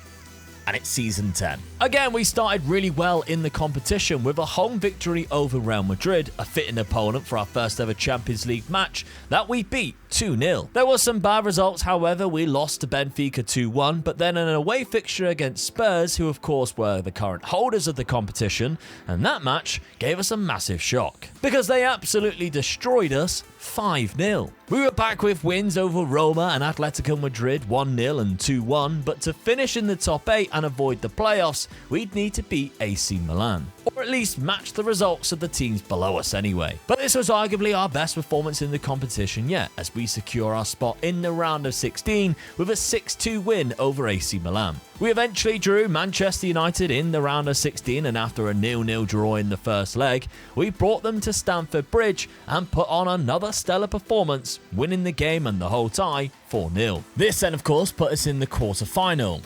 And it's season 10. Again, we started really well in the competition with a home victory over Real Madrid, a fitting opponent for our first ever Champions League match that we beat 2-0. There were some bad results, however. We lost to Benfica 2-1, but then an away fixture against Spurs, who of course were the current holders of the competition, and that match gave us a massive shock because they absolutely destroyed us 5-0. We were back with wins over Roma and Atletico Madrid 1-0 and 2-1, but to finish in the top 8 and avoid the playoffs, we'd need to beat AC Milan, or at least match the results of the teams below us anyway. But this was arguably our best performance in the competition yet, as we secure our spot in the round of 16 with a 6-2 win over AC Milan. We eventually drew Manchester United in the round of 16, and after a 0-0 draw in the first leg, we brought them to Stamford Bridge and put on another stellar performance, winning the game and the whole tie 4-0. This then of course put us in the quarter-final,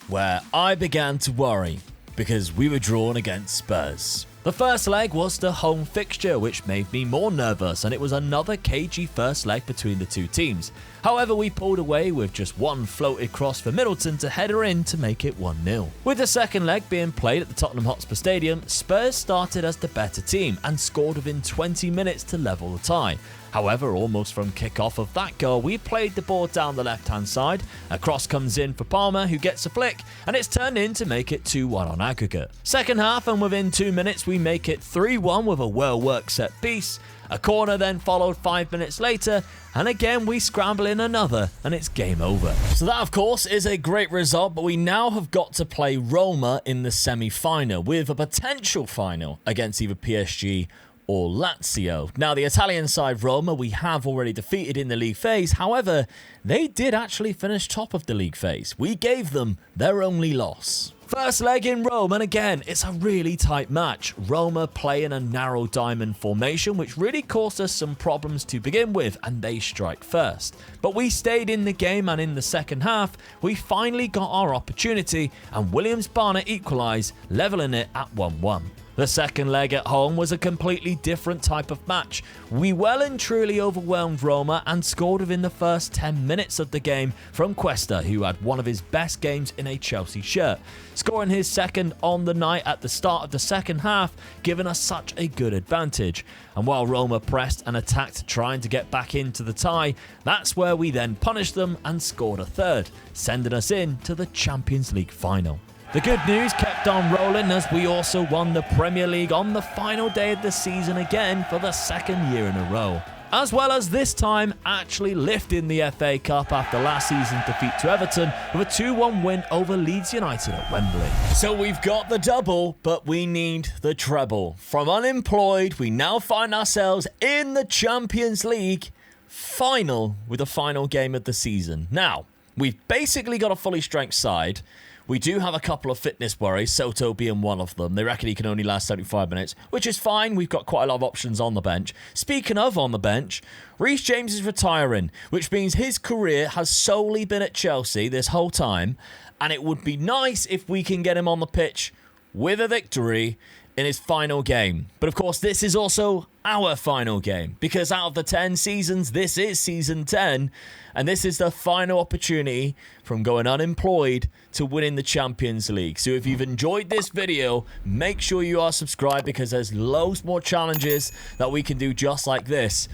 where I began to worry because we were drawn against Spurs. The first leg was the home fixture, which made me more nervous, and it was another cagey first leg between the 2 teams. However, we pulled away with just 1 floated cross for Middleton to header in to make it 1-0. With the second leg being played at the Tottenham Hotspur Stadium, Spurs started as the better team and scored within 20 minutes to level the tie. However, almost from kick-off of that goal, we played the ball down the left-hand side, a cross comes in for Palmer, who gets a flick, and it's turned in to make it 2-1 on aggregate. Second half, and within 2 minutes, we make it 3-1 with a well-worked set piece. A corner then followed 5 minutes later, and again we scramble in another, and it's game over. So that of course is a great result, but we now have got to play Roma in the semi-final, with a potential final against either PSG or Lazio. Now, the Italian side Roma we have already defeated in the league phase. However, they did actually finish top of the league phase. We gave them their only loss. First leg in Rome, and again, it's a really tight match. Roma play in a narrow diamond formation, which really caused us some problems to begin with, and they strike first. But we stayed in the game, and in the second half, we finally got our opportunity, and Williams-Barner equalised, levelling it at 1-1. The second leg at home was a completely different type of match. We well and truly overwhelmed Roma and scored within the first 10 minutes of the game from Cuesta, who had one of his best games in a Chelsea shirt, scoring his second on the night at the start of the second half, giving us such a good advantage. And while Roma pressed and attacked trying to get back into the tie, that's where we then punished them and scored a third, sending us in to the Champions League final. The good news kept on rolling as we also won the Premier League on the final day of the season again for the second year in a row, as well as this time actually lifting the FA Cup after last season's defeat to Everton with a 2-1 win over Leeds United at Wembley. So we've got the double, but we need the treble. From unemployed, we now find ourselves in the Champions League final with the final game of the season. Now, we've basically got a fully strength side. We do have a couple of fitness worries, Soto being one of them. They reckon he can only last 75 minutes, which is fine. We've got quite a lot of options on the bench. Speaking of on the bench, Reece James is retiring, which means his career has solely been at Chelsea this whole time, and it would be nice if we can get him on the pitch with a victory in his final game. But of course, this is also our final game, because out of the 10 seasons, this is season 10, and this is the final opportunity from going unemployed to winning the Champions League. So if you've enjoyed this video, make sure you are subscribed, because there's loads more challenges that we can do just like this.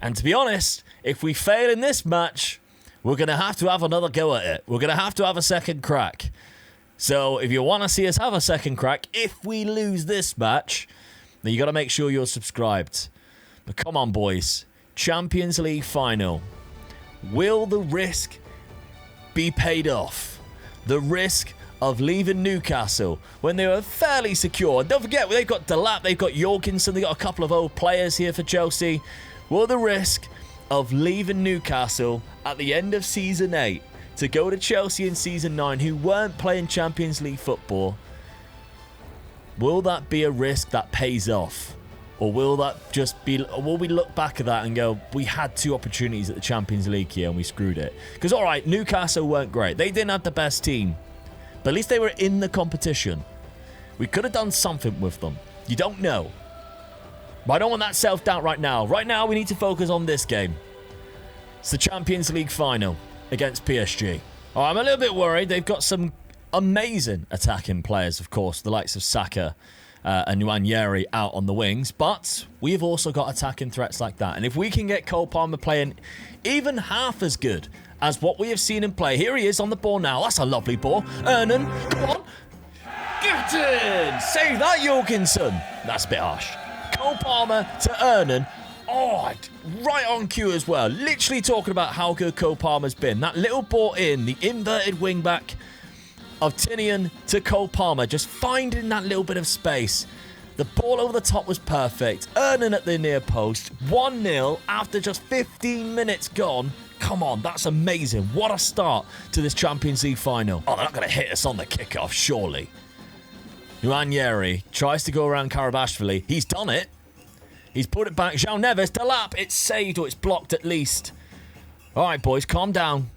And to be honest, if we fail in this match, we're going to have another go at it. We're going to have a second crack. So if you want to see us have a second crack, if we lose this match, then you got to make sure you're subscribed. But come on, boys. Champions League final. Will the risk be paid off? The risk of leaving Newcastle when they were fairly secure. Don't forget, they've got Delap, they've got Jorgensen, they've got a couple of old players here for Chelsea. Will the risk of leaving Newcastle at the end of Season 8 to go to Chelsea in Season 9, who weren't playing Champions League football, will that be a risk that pays off? Or will that just be... Or will we look back at that and go, we had 2 opportunities at the Champions League here and we screwed it? Because, all right, Newcastle weren't great. They didn't have the best team. But at least they were in the competition. We could have done something with them. You don't know. But I don't want that self-doubt right now. Right now, we need to focus on this game. It's the Champions League final against PSG. Oh, I'm a little bit worried. They've got some amazing attacking players, of course. The likes of Saka and Nwaneri out on the wings. But we've also got attacking threats like that. And if we can get Cole Palmer playing even half as good as what we have seen him play. Here he is on the ball now. That's a lovely ball. Ernan, come on. Get in! Save that, Jorgensen. That's a bit harsh. Cole Palmer to Ernan. Oh, right on cue as well. Literally talking about how good Cole Palmer's been. That little ball in, the inverted wing-back of Tinian to Cole Palmer. Just finding that little bit of space. The ball over the top was perfect. Ernan at the near post. 1-0 after just 15 minutes gone. Come on, that's amazing. What a start to this Champions League final. Oh, they're not going to hit us on the kickoff, surely. Nwaneri tries to go around Karabashvili. He's done it. He's put it back. João Neves, Delap. It's saved, or it's blocked at least. All right, boys, calm down.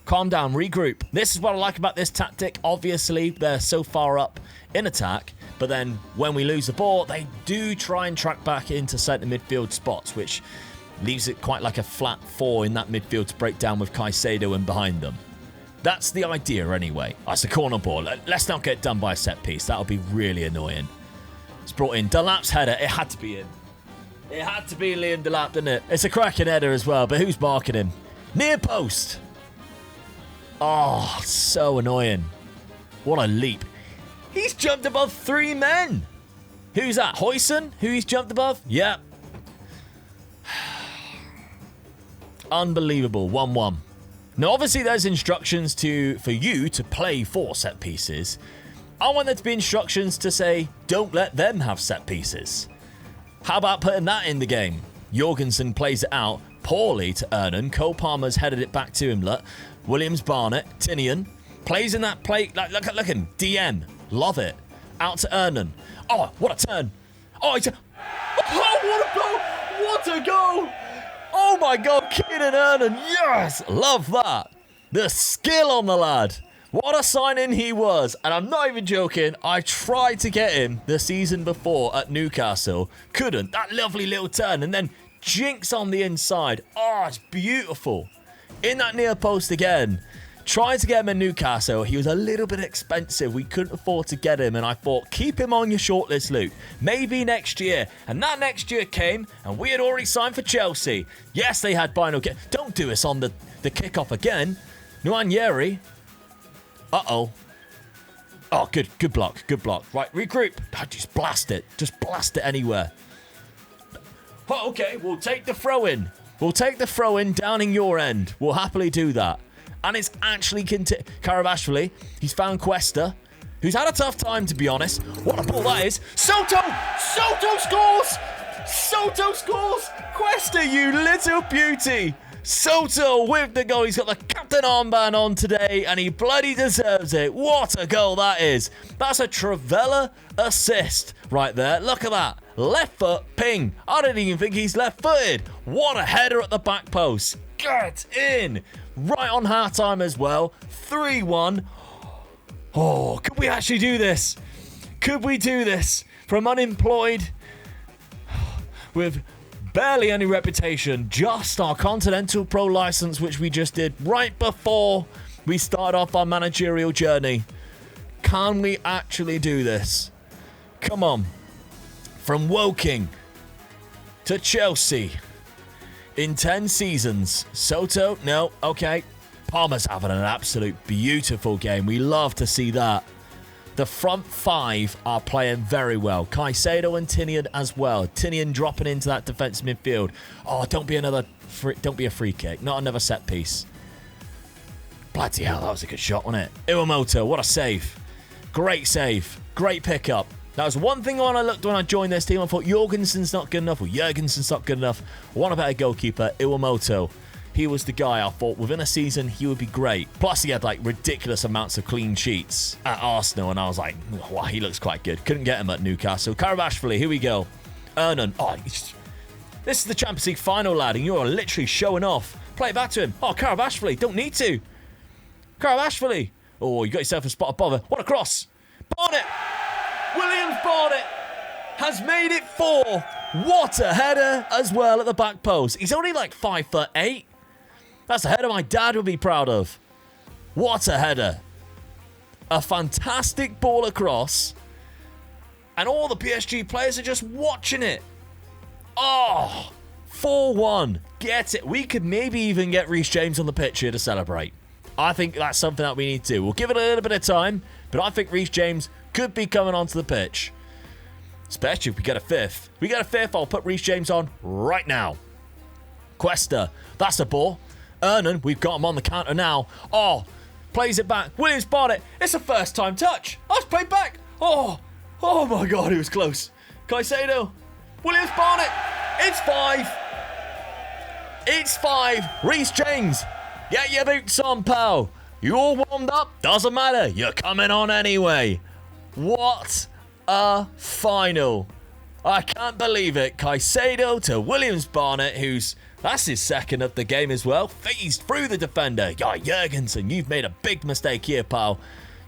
Calm down, regroup. This is what I like about this tactic. Obviously, they're so far up in attack. But then when we lose the ball, they do try and track back into centre midfield spots, which leaves it quite like a flat 4 in that midfield to break down with Caicedo in behind them. That's the idea anyway. That's the corner ball. Let's not get done by a set piece. That'll be really annoying. It's brought in. Delap's header. It had to be in. It had to be Liam Delap, didn't it? It's a cracking header as well, but who's marking him? Near post. Oh, so annoying. What a leap. He's jumped above 3 men. Who's that? Huysen? Who he's jumped above? Yep. Unbelievable. 1-1. Now, obviously, there's instructions for you to play for set pieces. I want there to be instructions to say, don't let them have set pieces. How about putting that in the game? Jorgensen plays it out poorly to Ernan. Cole Palmer's headed it back to him. Look. Williams Barnett. Tinian plays in that play. Look at him. DM. Love it. Out to Ernan. Oh, what a turn. Oh, what a goal. Oh my God, Kane and Ernan. Yes, love that. The skill on the lad. What a signing he was. And I'm not even joking. I tried to get him the season before at Newcastle. Couldn't. That lovely little turn. And then jinx on the inside. Oh, it's beautiful. In that near post again. Tried to get him in Newcastle. He was a little bit expensive. We couldn't afford to get him. And I thought, keep him on your shortlist, Luke. Maybe next year. And that next year came. And we had already signed for Chelsea. Yes, they had Bino. Don't do us on the kickoff again. Nwaneri. Uh-oh. Oh, good block. Good block. Right, regroup. Just blast it. Just blast it anywhere. Oh, okay, we'll take the throw-in. We'll take the throw-in down in your end. We'll happily do that. And it's actually Karabashvili. He's found Cuesta, who's had a tough time, to be honest. What a ball that is. Soto! Soto scores! Soto scores! Cuesta, you little beauty! Soto with the goal. He's got the captain armband on today, and he bloody deserves it. What a goal that is. That's a Travella assist right there. Look at that. Left foot, ping. I don't even think he's left-footed. What a header at the back post. Get in. Right on half-time as well. 3-1. Oh, could we actually do this? Could we do this? From Unemployed with barely any reputation, just our Continental Pro license, which we just did right before we start off our managerial journey. Can we actually do this? Come on. From Woking to Chelsea in 10 seasons. Soto, no, okay. Palmer's having an absolute beautiful game. We love to see that. The front five are playing very well. Caicedo and Tinian as well. Tinian dropping into that defensive midfield. Oh, don't be a free kick. Not another set piece. Bloody hell, that was a good shot, wasn't it? Iwamoto, what a save. Great save. Great pickup. That was one thing when I looked when I joined this team. I thought Jorgensen's not good enough, or Jurgensen's not good enough. I want a better goalkeeper. Iwamoto. He was the guy I thought within a season he would be great. Plus he had like ridiculous amounts of clean sheets at Arsenal, and I was like, wow, he looks quite good. Couldn't get him at Newcastle. Karabashvili, here we go. Ernan. Oh, this is the Champions League final, lad, and you're literally showing off. Play it back to him. Oh, Karabashvili, don't need to. Karabashvili. Oh, you got yourself a spot of bother. What a cross. Barnett. Williams Barnett has made it 4. What a header as well at the back post. He's only like 5'8". That's a header my dad would be proud of. What a header. A fantastic ball across. And all the PSG players are just watching it. Oh, 4-1. Get it. We could maybe even get Reece James on the pitch here to celebrate. I think that's something that we need to do. We'll give it a little bit of time, but I think Reece James could be coming onto the pitch. Especially if we get a fifth. If we get a fifth, I'll put Reece James on right now. Cuesta. That's a ball. Ernan, we've got him on the counter now. Oh, plays it back. Williams Barnett. It's a first time touch. Oh, it's played back. Oh my God, he was close. Caicedo. Williams Barnett. It's 5. It's 5. Reece James. Get your boots on, pal. You all warmed up? Doesn't matter. You're coming on anyway. What a final. I can't believe it. Caicedo to Williams Barnett, that's his second of the game as well. Phased through the defender. Yeah, Jurgensen, you've made a big mistake here, pal.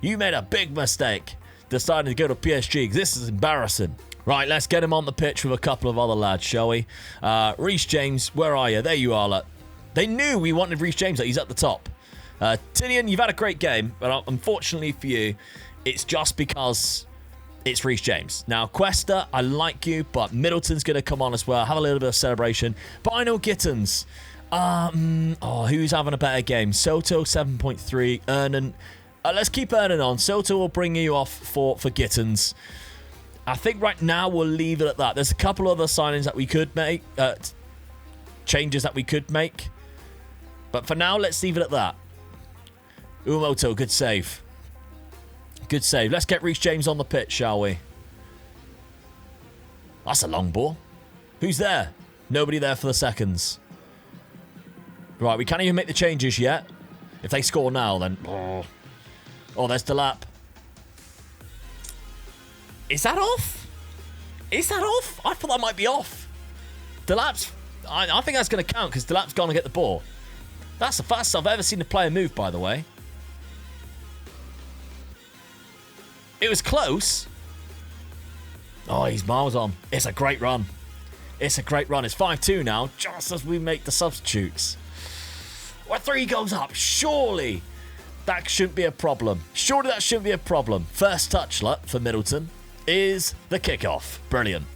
You made a big mistake deciding to go to PSG. This is embarrassing. Right, let's get him on the pitch with a couple of other lads, shall we? Reece James, where are you? There you are, look. They knew we wanted Reece James. He's at the top. Tinian, you've had a great game, but unfortunately for you, it's just because it's Reece James. Now, Cuesta, I like you, but Middleton's going to come on as well. Have a little bit of celebration. Bino Gittins. Who's having a better game? Soto, 7.3. Ernan. Let's keep Ernan on. Soto will bring you off for Gittins. I think right now we'll leave it at that. There's a couple other signings that we could make. Changes that we could make. But for now, let's leave it at that. Umoto, good save. Good save. Let's get Reece James on the pitch, shall we? That's a long ball. Who's there? Nobody there for the seconds. Right, we can't even make the changes yet. If they score now, then... Oh, there's Delap. Is that off? Is that off? I thought that might be off. Delap's... I think that's going to count because Delap's gone to get the ball. That's the fastest I've ever seen a player move, by the way. It was close. Oh, he's miles on. It's a great run. It's a great run. It's 5-2 now, just as we make the substitutes. We're 3 goals up. Surely that shouldn't be a problem. Surely that shouldn't be a problem. First touch for Middleton is the kickoff. Brilliant.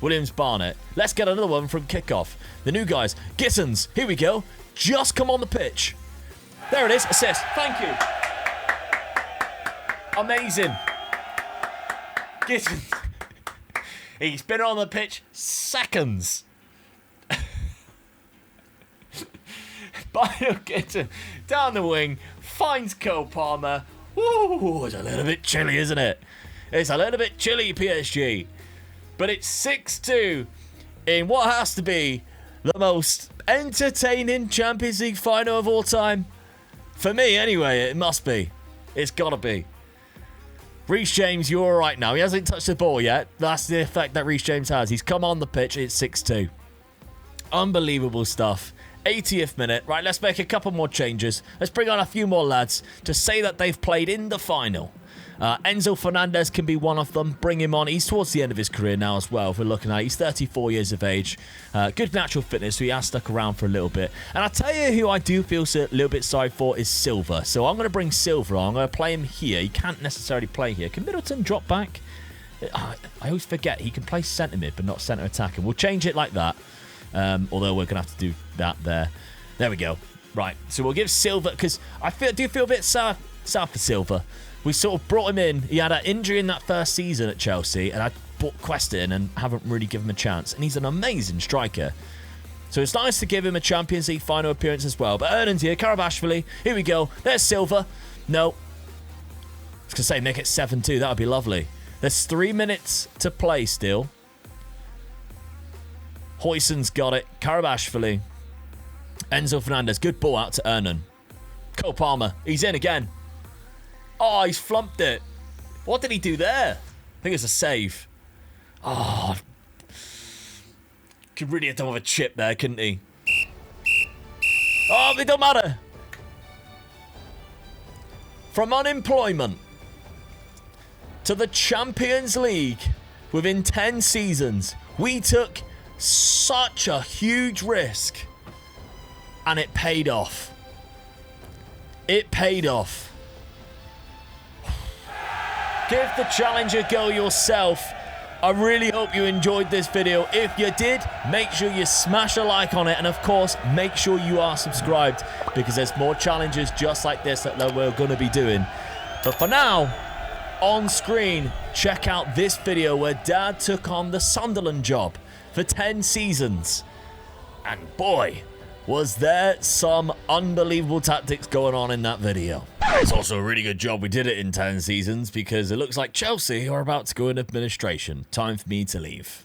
Williams Barnett. Let's get another one from kickoff. The new guys. Gittins. Here we go. Just come on the pitch. There it is. Assist. Thank you. Amazing. Gittins. He's been on the pitch seconds. Bio Gittins down the wing. Finds Cole Palmer. Ooh, it's a little bit chilly, isn't it? It's a little bit chilly, PSG. But it's 6-2 in what has to be the most entertaining Champions League final of all time. For me, anyway, it must be. It's got to be. Reece James, you're all right now. He hasn't touched the ball yet. That's the effect that Reece James has. He's come on the pitch. It's 6-2. Unbelievable stuff. 80th minute. Right, let's make a couple more changes. Let's bring on a few more lads to say that they've played in the final. Enzo Fernandez can be one of them. Bring him on. He's towards the end of his career now as well, if we're looking at it. He's 34 years of age. Good natural fitness, so he has stuck around for a little bit. And I'll tell you who I do feel a little bit sorry for is Silva. So I'm going to bring Silva on. I'm going to play him here. He can't necessarily play here. Can Middleton drop back? I always forget. He can play centre mid, but not centre attacking. We'll change it like that. Although we're going to have to do that there. There we go. Right, so we'll give Silva, because I do feel a bit sad for Silva. We sort of brought him in. He had an injury in that first season at Chelsea, and I brought Quest in and haven't really given him a chance. And he's an amazing striker. So it's nice to give him a Champions League final appearance as well. But Ernan's here, Karabashvili. Here we go. There's Silva. No. I was going to say, make it 7-2. That would be lovely. There's 3 minutes to play still. Huijsen's got it. Karabashvili. Enzo Fernandez. Good ball out to Ernan. Cole Palmer. He's in again. Oh, he's flumped it. What did he do there? I think it's a save. Oh, could really have done with a chip there, couldn't he? Oh, it don't matter. From unemployment to the Champions League within 10 seasons, we took such a huge risk. And it paid off. It paid off. Give the challenge a go yourself. I really hope you enjoyed this video. If you did, make sure you smash a like on it. And of course, make sure you are subscribed, because there's more challenges just like this that we're going to be doing. But for now, on screen, check out this video where Dad took on the Sunderland job for 10 seasons. And boy, was there some unbelievable tactics going on in that video. It's also a really good job we did it in 10 seasons, because it looks like Chelsea are about to go in administration. Time for me to leave.